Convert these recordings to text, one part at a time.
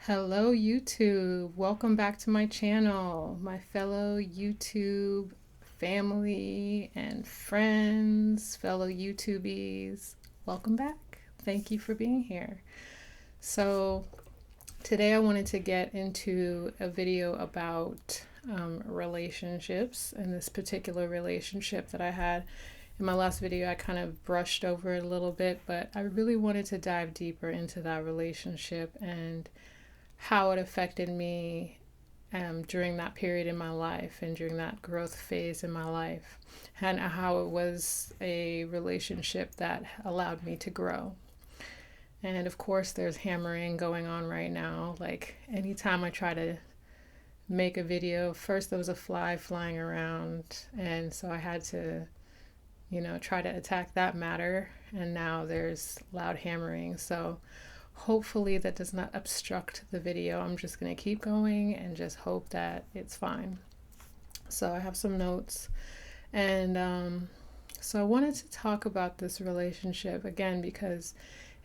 Hello, YouTube. Welcome back to my channel, my fellow YouTube family and friends, fellow YouTubies. Welcome back. Thank you for being here. So, today I wanted to get into a video about relationships, and this particular relationship that I had. In my last video, I kind of brushed over it a little bit, but I really wanted to dive deeper into that relationship and how it affected me during that period in my life and during that growth phase in my life, and how it was a relationship that allowed me to grow. And of course, there's hammering going on right now. Like, anytime I try to make a video, first there was a fly flying around, and so I had to, try to attack that matter. And now there's loud hammering. So hopefully that does not obstruct the video. I'm just going to keep going and just hope that it's fine. So I have some notes. And so I wanted to talk about this relationship again because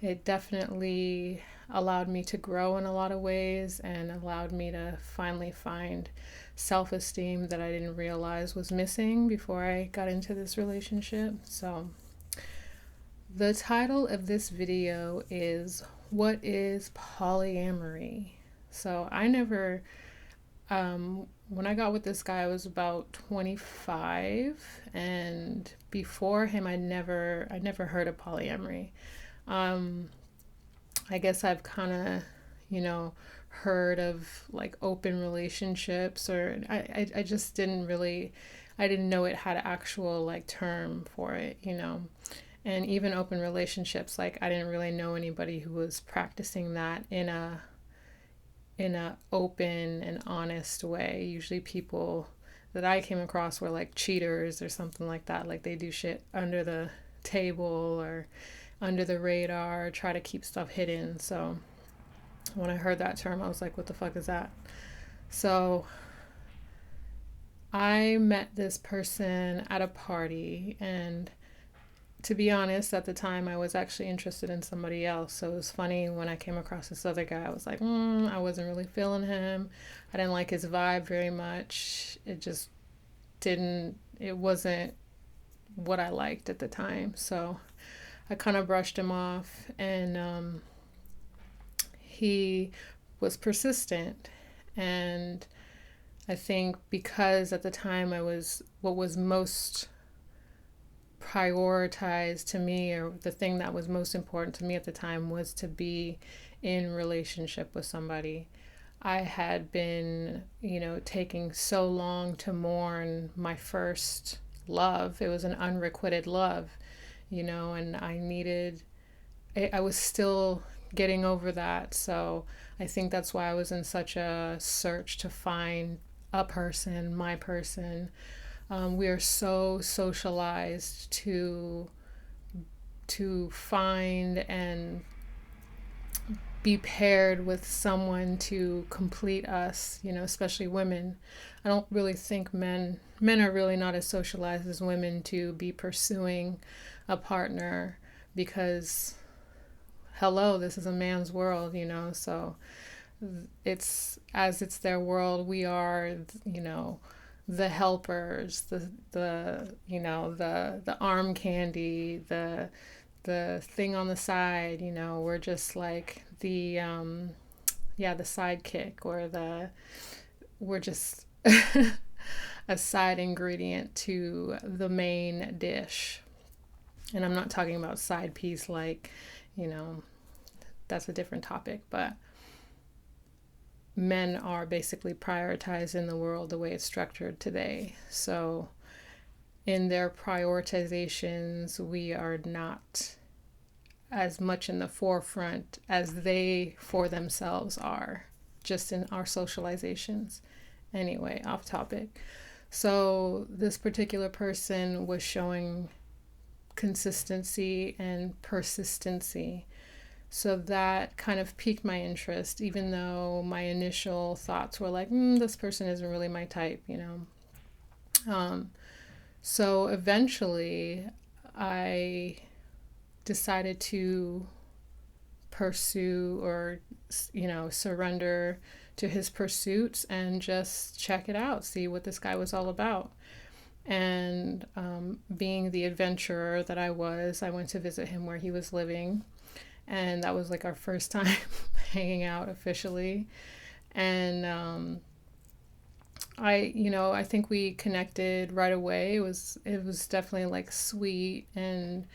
it definitely allowed me to grow in a lot of ways and allowed me to finally find self-esteem that I didn't realize was missing before I got into this relationship. So the title of this video is "What is Polyamory?" So I never, when I got with this guy, I was about 25, and before him, I never heard of polyamory. I guess I've kind of, heard of like open relationships, or I just didn't really, I didn't know it had an actual like term for it. And even open relationships, like I didn't really know anybody who was practicing that in a open and honest way. Usually people that I came across were like cheaters or something like that. Like they do shit under the table or under the radar, try to keep stuff hidden. So when I heard that term, I was like, what the fuck is that? So I met this person at a party, and to be honest, at the time I was actually interested in somebody else. So it was funny when I came across this other guy. I was like, I wasn't really feeling him. I didn't like his vibe very much. It wasn't what I liked at the time. So I kind of brushed him off, and he was persistent. And I think because at the time what was most prioritized to me, or the thing that was most important to me at the time, was to be in relationship with somebody. I had been, taking so long to mourn my first love. It was an unrequited love, and I was still getting over that. So I think that's why I was in such a search to find a person, my person. We are so socialized to find and be paired with someone to complete us, especially women. I don't really think men are really not as socialized as women to be pursuing a partner, because hello, this is a man's world, so it's their world. We are, the helpers, the arm candy, the thing on the side. We're just like the sidekick, or we're just a side ingredient to the main dish. And I'm not talking about side piece, like, that's a different topic, but men are basically prioritized in the world the way it's structured today. So in their prioritizations, we are not as much in the forefront as they for themselves are, just in our socializations. Anyway, off topic. So this particular person was showing consistency and persistency. So that kind of piqued my interest, even though my initial thoughts were like, this person isn't really my type, So eventually I decided to pursue or, surrender to his pursuits and just check it out, see what this guy was all about. And being the adventurer that I was, I went to visit him where he was living. And that was like our first time hanging out officially. And I think we connected right away. It was definitely like sweet, and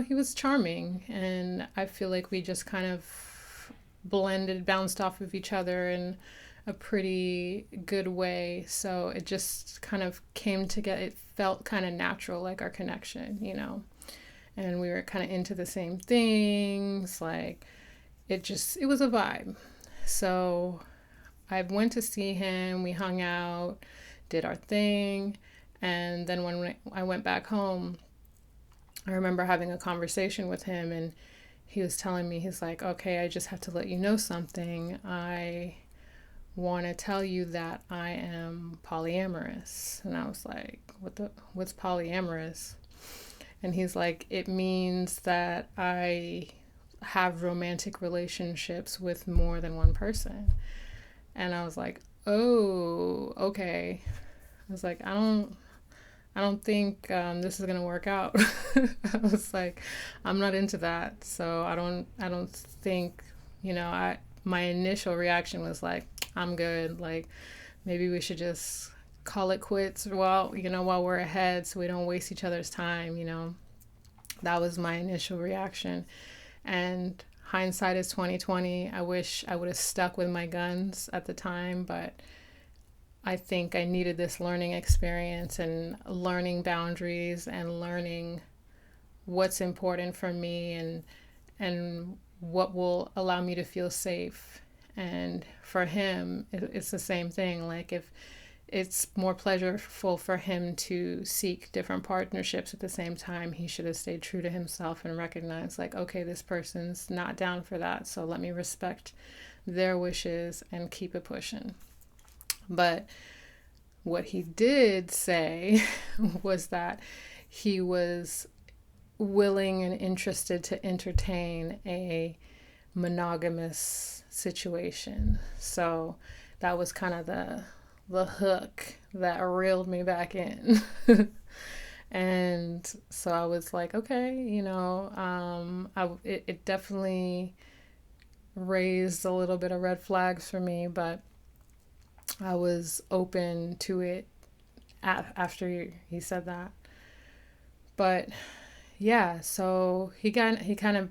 he was charming, and I feel like we just kind of bounced off of each other in a pretty good way. So it just kind of came together. It felt kind of natural, like our connection. And we were kind of into the same things. Like it was a vibe. So I went to see him, we hung out, did our thing, and then when I went back home, I remember having a conversation with him, and he was telling me, he's like, okay, I just have to let you know something. I want to tell you that I am polyamorous. And I was like, what's polyamorous? And he's like, it means that I have romantic relationships with more than one person. And I was like, oh, okay. I was like, I don't think this is gonna work out. I was like, I'm not into that. So I don't think, my initial reaction was like, I'm good. Like, maybe we should just call it quits while we're ahead, so we don't waste each other's time. That was my initial reaction. And hindsight is 2020. I wish I would have stuck with my guns at the time, but I think I needed this learning experience and learning boundaries and learning what's important for me, and what will allow me to feel safe. And for him, it's the same thing. Like, if it's more pleasurable for him to seek different partnerships at the same time, he should have stayed true to himself and recognized, like, okay, this person's not down for that, so let me respect their wishes and keep it pushing. But what he did say was that he was willing and interested to entertain a monogamous situation. So that was kind of the hook that reeled me back in. And so I was like, okay, it definitely raised a little bit of red flags for me, but I was open to it after he said that. But yeah, so he kind of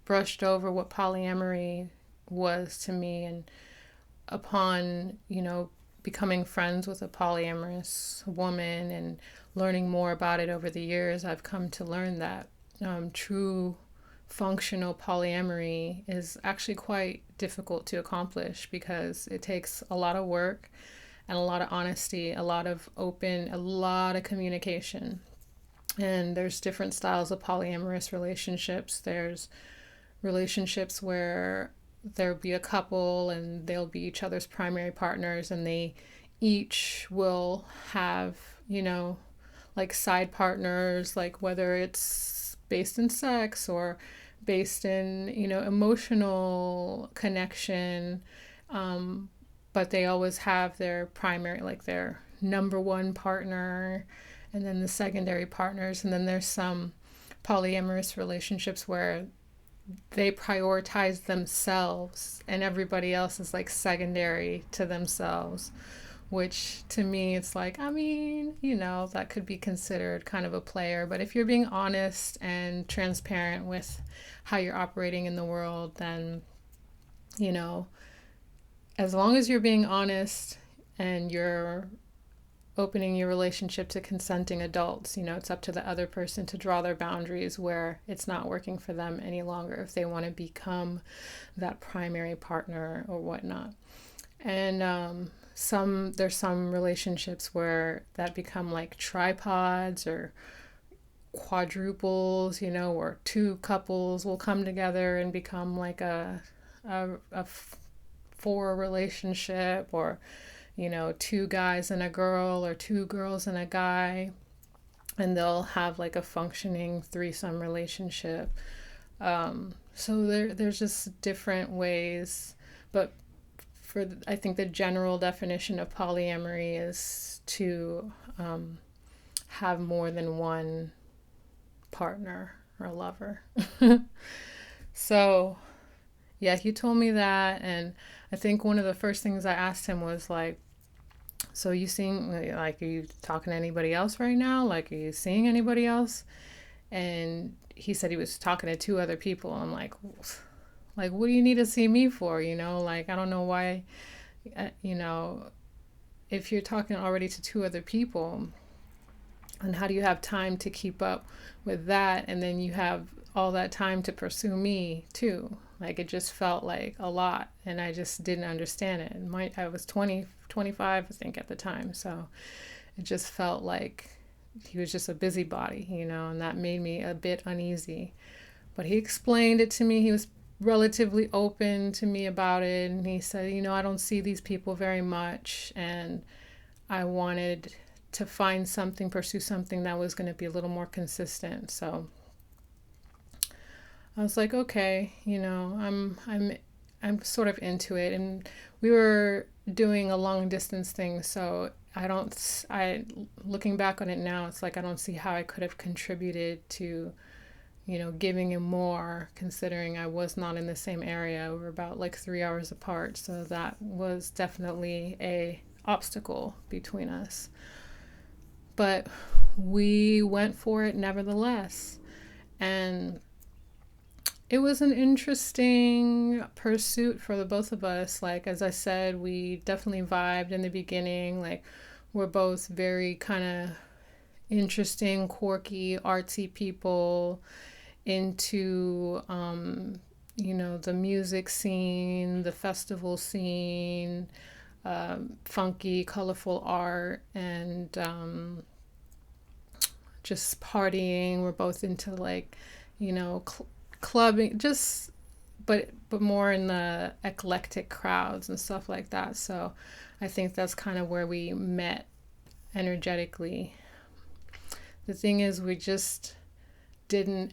brushed over what polyamory was to me, and upon becoming friends with a polyamorous woman and learning more about it over the years, I've come to learn that true functional polyamory is actually quite difficult to accomplish, because it takes a lot of work and a lot of honesty, a lot of communication. And there's different styles of polyamorous relationships. There's relationships where there'll be a couple and they'll be each other's primary partners, and they each will have, like side partners, like whether it's based in sex or based in, emotional connection. But they always have their primary, like their number one partner, and then the secondary partners. And then there's some polyamorous relationships where they prioritize themselves and everybody else is like secondary to themselves, which to me, it's like, that could be considered kind of a player. But if you're being honest and transparent with how you're operating in the world, then, as long as you're being honest and you're opening your relationship to consenting adults, it's up to the other person to draw their boundaries where it's not working for them any longer, if they want to become that primary partner or whatnot. And there's some relationships where that become like tripods or quadruples, where two couples will come together and become like a four relationship, or two guys and a girl, or two girls and a guy, and they'll have like a functioning threesome relationship. So there's just different ways, but I think the general definition of polyamory is to have more than one partner or lover. So yeah, he told me that, and I think one of the first things I asked him was like, so you seeing, like, are you talking to anybody else right now? Like, are you seeing anybody else? And he said he was talking to two other people. I'm like, what do you need to see me for? Like, I don't know why, you know, if you're talking already to two other people, and how do you have time to keep up with that? And then you have all that time to pursue me too. Like, it just felt like a lot, and I just didn't understand it. And I was 20, 25, I think, at the time. So it just felt like he was just a busybody, and that made me a bit uneasy. But he explained it to me. He was relatively open to me about it. And he said, I don't see these people very much. And I wanted to pursue something that was going to be a little more consistent. So I was like, okay, I'm sort of into it. And we were doing a long distance thing, so looking back on it now, it's like I don't see how I could have contributed to, giving him more, considering I was not in the same area. We were about like 3 hours apart, so that was definitely a obstacle between us. But we went for it nevertheless. And it was an interesting pursuit for the both of us. Like, as I said, we definitely vibed in the beginning. Like, we're both very kind of interesting, quirky, artsy people into, the music scene, the festival scene, funky, colorful art, and just partying. We're both into, like, clubbing, just but more in the eclectic crowds and stuff like that. So I think that's kind of where we met energetically. The thing is, we didn't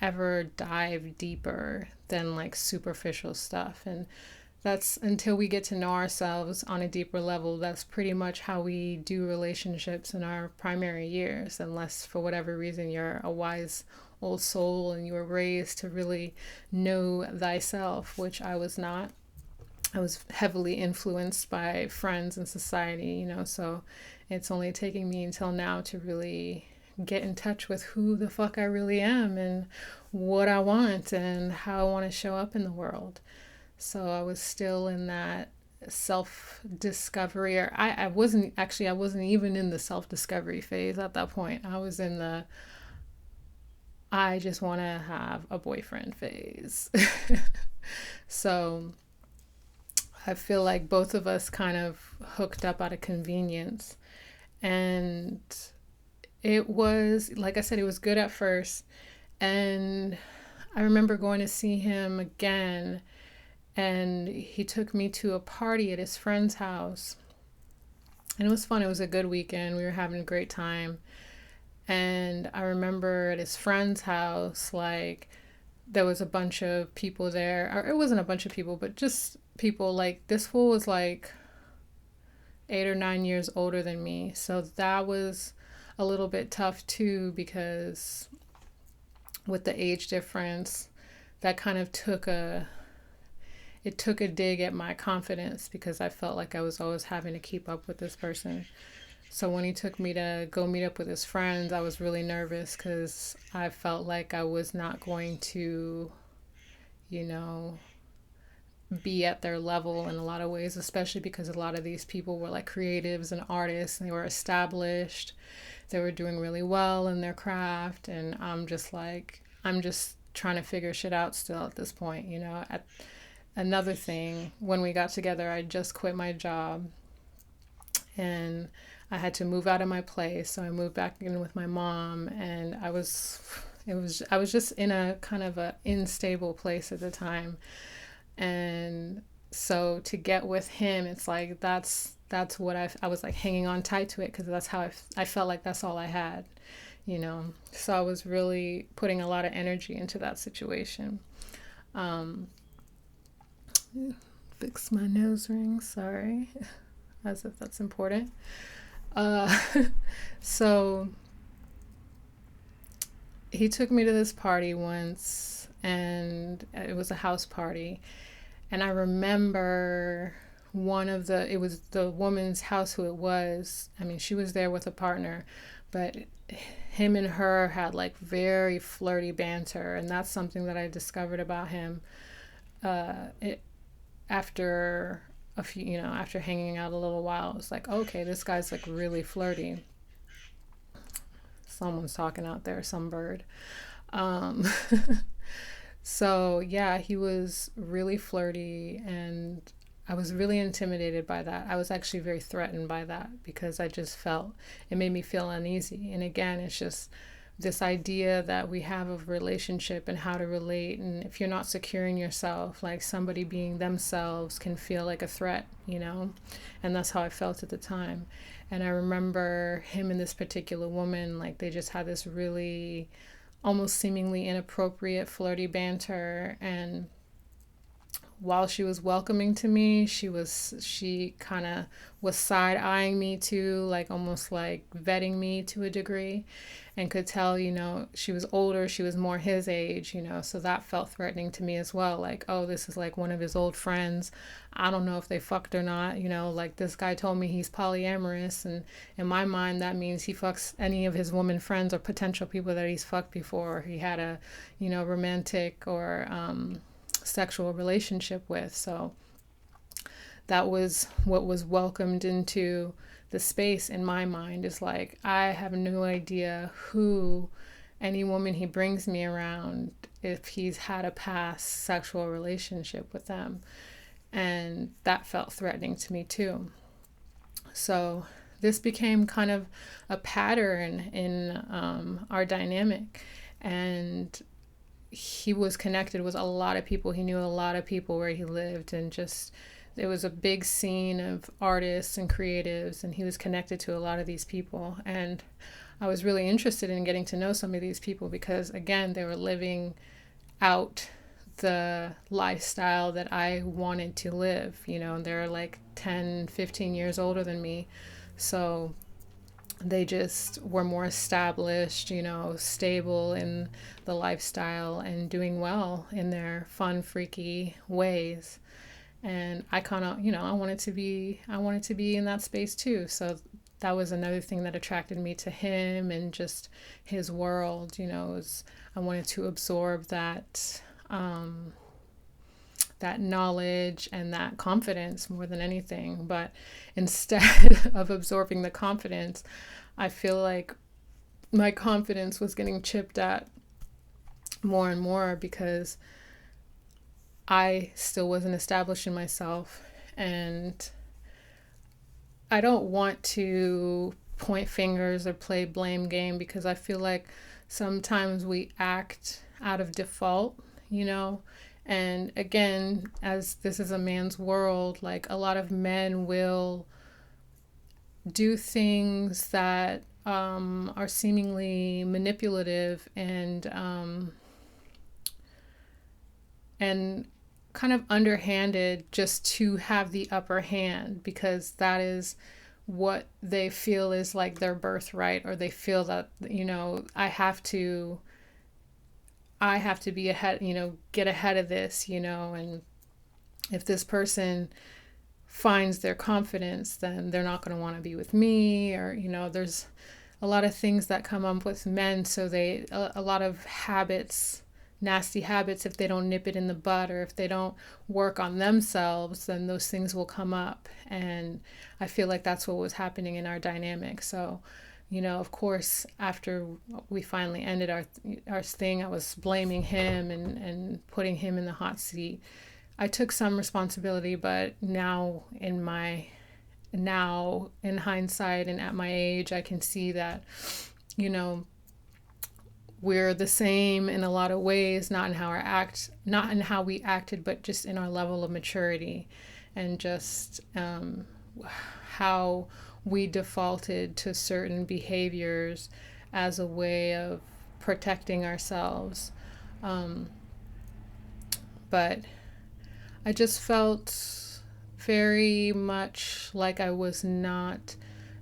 ever dive deeper than like superficial stuff. And that's until we get to know ourselves on a deeper level. That's pretty much how we do relationships in our primary years, unless for whatever reason you're a wise old soul and you were raised to really know thyself, which I was not. I was heavily influenced by friends and society, so it's only taking me until now to really get in touch with who the fuck I really am and what I want and how I want to show up in the world. So I was still in that self-discovery, or I wasn't even in the self-discovery phase at that point. I was in the I just want to have a boyfriend phase. So I feel like both of us kind of hooked up out of convenience. And it was, like I said, it was good at first. And I remember going to see him again, and he took me to a party at his friend's house. And it was fun. It was a good weekend. We were having a great time. And I remember at his friend's house, like, there was a bunch of people there. Or it wasn't a bunch of people, but just people. Like, this fool was like 8 or 9 years older than me. So that was a little bit tough too, because with the age difference, that kind of took a dig at my confidence, because I felt like I was always having to keep up with this person. So when he took me to go meet up with his friends, I was really nervous because I felt like I was not going to, be at their level in a lot of ways, especially because a lot of these people were like creatives and artists, and they were established. They were doing really well in their craft, and I'm just trying to figure shit out still at this point. Another thing, when we got together, I just quit my job, and I had to move out of my place. So I moved back in with my mom, and I was just in a kind of a unstable place at the time. And so to get with him, it's like that's what I was like hanging on tight to it, because that's how I felt like that's all I had. So I was really putting a lot of energy into that situation. Um, Fix my nose ring, sorry, as if that's important. Uh, so he took me to this party once, and it was a house party. And I remember it was the woman's house who it was. I mean, she was there with a partner, but him and her had like very flirty banter. And that's something that I discovered about him it after a few, after hanging out a little while. It was like, okay, this guy's like really flirty. Someone's talking out there, some bird. Um, so yeah, he was really flirty, and I was really intimidated by that. I was actually very threatened by that because I just felt it made me feel uneasy. And again, it's just this idea that we have of relationship and how to relate. And if you're not securing yourself, like somebody being themselves can feel like a threat, And that's how I felt at the time. And I remember him and this particular woman, like they just had this really almost seemingly inappropriate flirty banter. And while she was welcoming to me, she kind of was side eyeing me too, like almost like vetting me to a degree, and could tell, she was older, she was more his age, so that felt threatening to me as well. Like, oh, this is like one of his old friends. I don't know if they fucked or not, like this guy told me he's polyamorous, and in my mind that means he fucks any of his woman friends or potential people that he's fucked before he had a, romantic or sexual relationship with. So that was what was welcomed into the space in my mind, is like, I have no idea who any woman he brings me around, if he's had a past sexual relationship with them. And that felt threatening to me too. So this became kind of a pattern in our dynamic. And he was connected with a lot of people. He knew a lot of people where he lived, and just there was a big scene of artists and creatives, and he was connected to a lot of these people. And I was really interested in getting to know some of these people because, again, they were living out the lifestyle that I wanted to live, and they're like 10, 15 years older than me. So they just were more established, stable in the lifestyle and doing well in their fun, freaky ways. And I kind of, I wanted to be in that space too. So that was another thing that attracted me to him and just his world. Was I wanted to absorb that that knowledge and that confidence more than anything. But instead of absorbing the confidence, I feel like my confidence was getting chipped at more and more because I still wasn't established in myself. And I don't want to point fingers or play blame game, because I feel like sometimes we act out of default, And again, as this is a man's world, like a lot of men will do things that are seemingly manipulative and kind of underhanded, just to have the upper hand, because that is what they feel is like their birthright, or they feel that, I have to be ahead, get ahead of this, and if this person finds their confidence, then they're not going to want to be with me, or, there's a lot of things that come up with men. So a lot of habits, nasty habits, if they don't nip it in the bud, or if they don't work on themselves, then those things will come up. And I feel like that's what was happening in our dynamic. So, of course, after we finally ended our thing, I was blaming him and putting him in the hot seat. I took some responsibility, but now in hindsight and at my age, I can see that, we're the same in a lot of ways, not in how we acted, but just in our level of maturity, and just how we defaulted to certain behaviors as a way of protecting ourselves. Um, but I just felt very much like I was not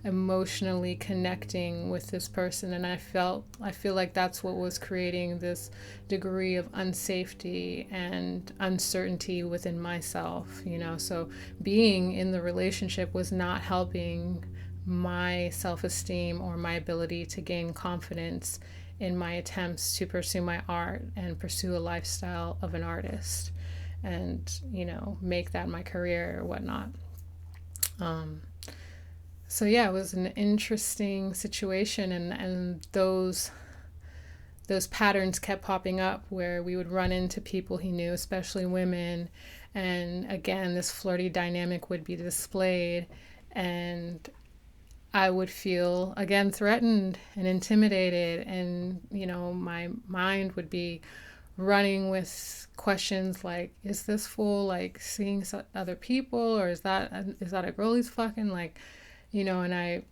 emotionally connecting with this person, and I feel like that's what was creating this degree of unsafety and uncertainty within myself, so being in the relationship was not helping my self-esteem or my ability to gain confidence in my attempts to pursue my art and pursue a lifestyle of an artist, and make that my career or whatnot. um, so yeah, it was an interesting situation, and those patterns kept popping up where we would run into people he knew, especially women, and again this flirty dynamic would be displayed, and I would feel again threatened and intimidated, and my mind would be running with questions like, is this fool like seeing other people, or is that a girl he's fucking, like, and I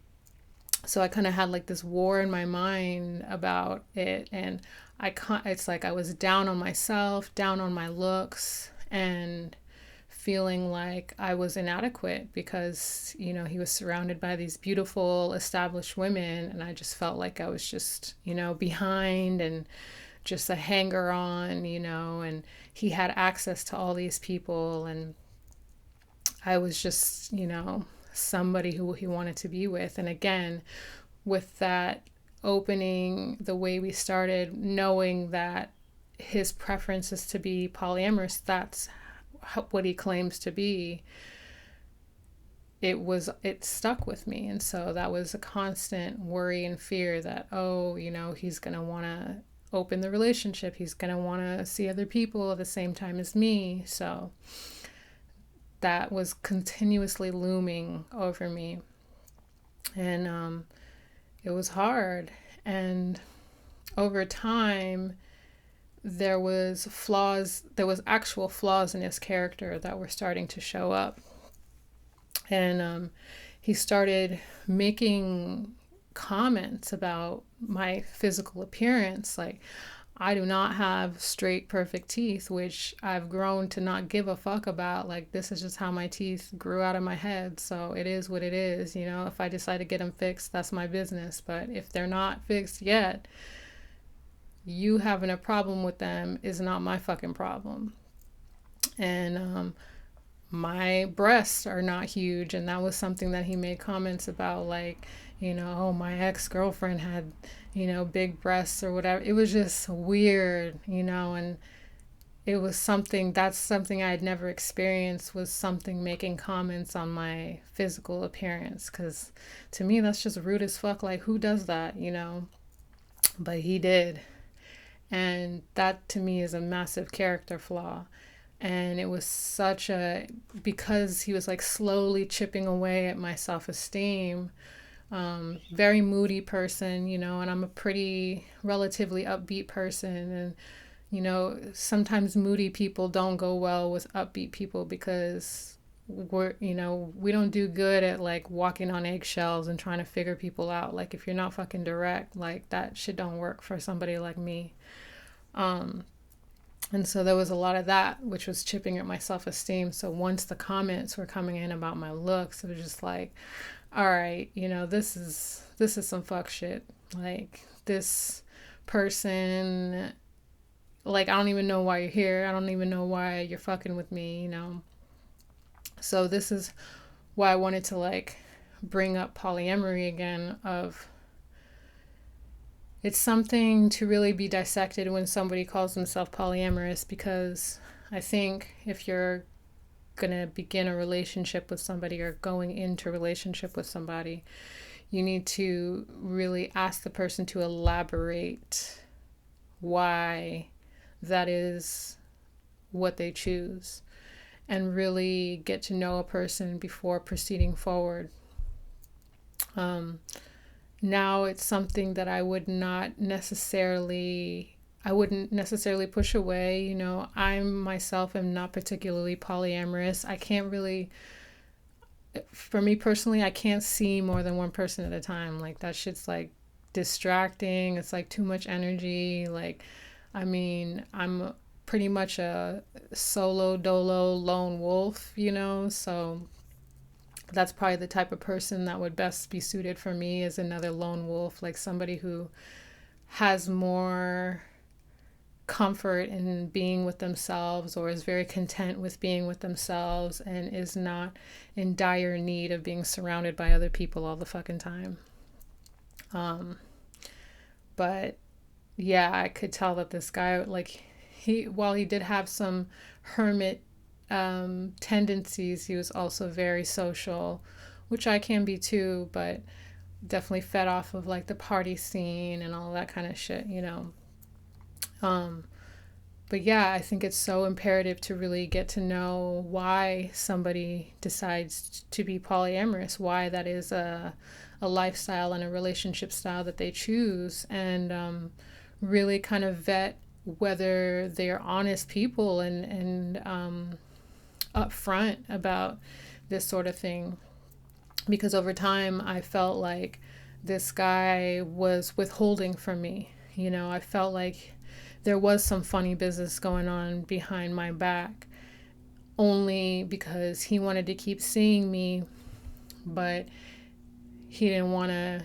kind of had like this war in my mind about it, and it's like I was down on myself, down on my looks, and feeling like I was inadequate because he was surrounded by these beautiful established women, and I just felt like I was just behind and just a hanger on, and he had access to all these people, and I was just somebody who he wanted to be with. And again, with that opening, the way we started, knowing that his preference is to be polyamorous, that's what he claims to be, it stuck with me. And so that was a constant worry and fear that, he's going to want to open the relationship, he's going to want to see other people at the same time as me. So that was continuously looming over me, and it was hard. And over time, there was actual flaws in his character that were starting to show up, and he started making comments about my physical appearance, like, I do not have straight, perfect teeth, which I've grown to not give a fuck about. Like, this is just how my teeth grew out of my head. So it is what it is. If I decide to get them fixed, that's my business. But if they're not fixed yet, you having a problem with them is not my fucking problem. And my breasts are not huge. And that was something that he made comments about, like, oh, my ex-girlfriend had, big breasts or whatever. It was just weird, and it was that's something I had never experienced, was something making comments on my physical appearance. Because to me, that's just rude as fuck. Like, who does that, But he did. And that to me is a massive character flaw. And it was because he was like slowly chipping away at my self-esteem. Very moody person, and I'm a pretty relatively upbeat person, and sometimes moody people don't go well with upbeat people because we don't do good at like walking on eggshells and trying to figure people out. Like, if you're not fucking direct, like, that shit don't work for somebody like me. And so there was a lot of that, which was chipping at my self-esteem. So once the comments were coming in about my looks, it was just like, all right, this is some fuck shit. Like, this person, like, I don't even know why you're here. I don't even know why you're fucking with me, So this is why I wanted to like bring up polyamory again. It's something to really be dissected when somebody calls themselves polyamorous, because I think if you're going to begin a relationship with somebody or going into a relationship with somebody, you need to really ask the person to elaborate why that is what they choose, and really get to know a person before proceeding forward. Now it's something that I wouldn't necessarily push away. I myself am not particularly polyamorous. I can't really, for me personally, I can't see more than one person at a time. Like, that shit's like distracting. It's like too much energy. Like, I mean, I'm pretty much a solo dolo lone wolf, so that's probably the type of person that would best be suited for me, is another lone wolf, like somebody who has more comfort in being with themselves, or is very content with being with themselves, and is not in dire need of being surrounded by other people all the fucking time. But yeah, I could tell that this guy, like, while he did have some hermit tendencies, he was also very social, which I can be too, but definitely fed off of like the party scene and all that kind of shit, But yeah, I think it's so imperative to really get to know why somebody decides to be polyamorous, why that is a lifestyle and a relationship style that they choose, and really kind of vet whether they're honest people and upfront about this sort of thing. Because over time, I felt like this guy was withholding from me. I felt like there was some funny business going on behind my back, only because he wanted to keep seeing me, but he didn't want to,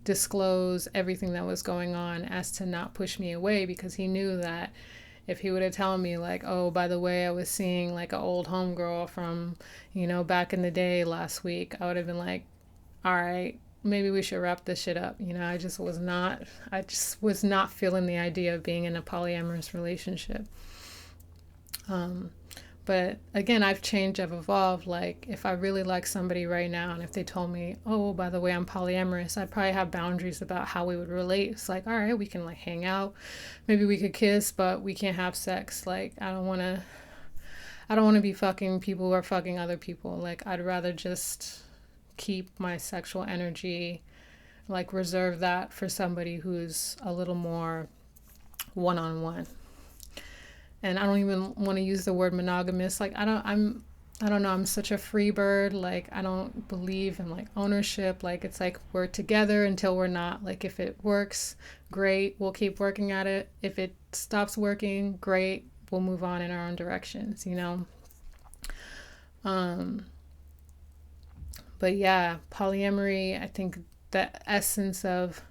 disclose everything that was going on, as to not push me away, because he knew that if he would have told me like, oh, by the way, I was seeing like an old homegirl from, back in the day last week, I would have been like, all right, maybe we should wrap this shit up. I just was not feeling the idea of being in a polyamorous relationship. But again, I've changed, I've evolved. Like, if I really like somebody right now, and if they told me, oh, by the way, I'm polyamorous, I'd probably have boundaries about how we would relate. It's like, all right, we can like hang out, maybe we could kiss, but we can't have sex. Like, I don't want to be fucking people who are fucking other people. Like, I'd rather just keep my sexual energy, like reserve that for somebody who's a little more one-on-one. And I don't even want to use the word monogamous. Like, I don't know, I'm such a free bird. Like, I don't believe in like ownership. Like, it's like we're together until we're not. Like, if it works, great, we'll keep working at it. If it stops working, great, we'll move on in our own directions, But yeah, polyamory, I think the essence of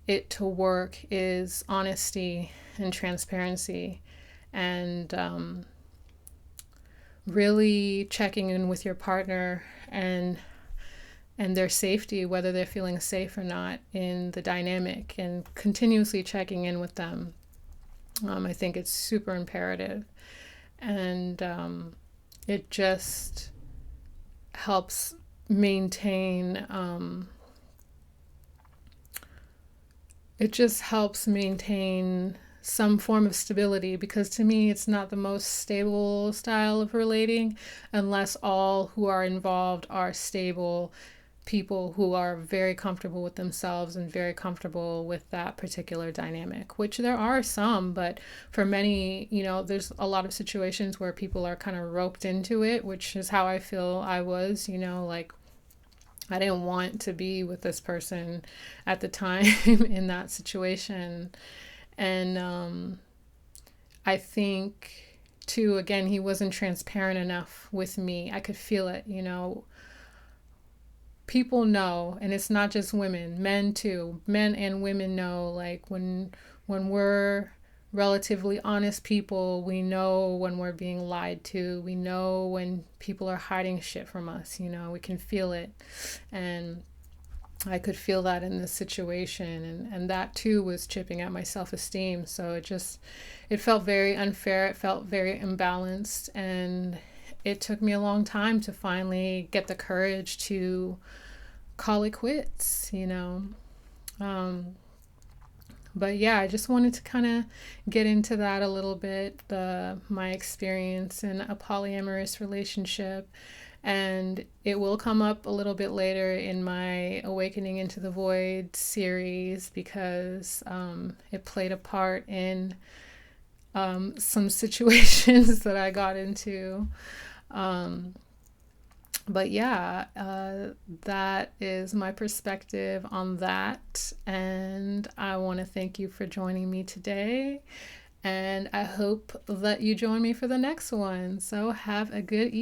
it to work is honesty and transparency, and really checking in with your partner and their safety, whether they're feeling safe or not in the dynamic, and continuously checking in with them. I think it's super imperative, and it just helps maintain some form of stability, because to me it's not the most stable style of relating unless all who are involved are stable people who are very comfortable with themselves and very comfortable with that particular dynamic, which there are some, but for many, there's a lot of situations where people are kind of roped into it, which is how I feel I was, like I didn't want to be with this person at the time in that situation. And I think too, again, he wasn't transparent enough with me. I could feel it, people know, and it's not just women, men too, men and women know, like when we're relatively honest people, we know when we're being lied to, we know when people are hiding shit from us, we can feel it. And I could feel that in this situation, and that too was chipping at my self-esteem. So it felt very unfair, it felt very imbalanced, and it took me a long time to finally get the courage to call it quits, But yeah, I just wanted to kind of get into that a little bit, my experience in a polyamorous relationship. And it will come up a little bit later in my Awakening into the Void series, because it played a part in some situations that I got into. But yeah, that is my perspective on that. And I want to thank you for joining me today. And I hope that you join me for the next one. So have a good evening.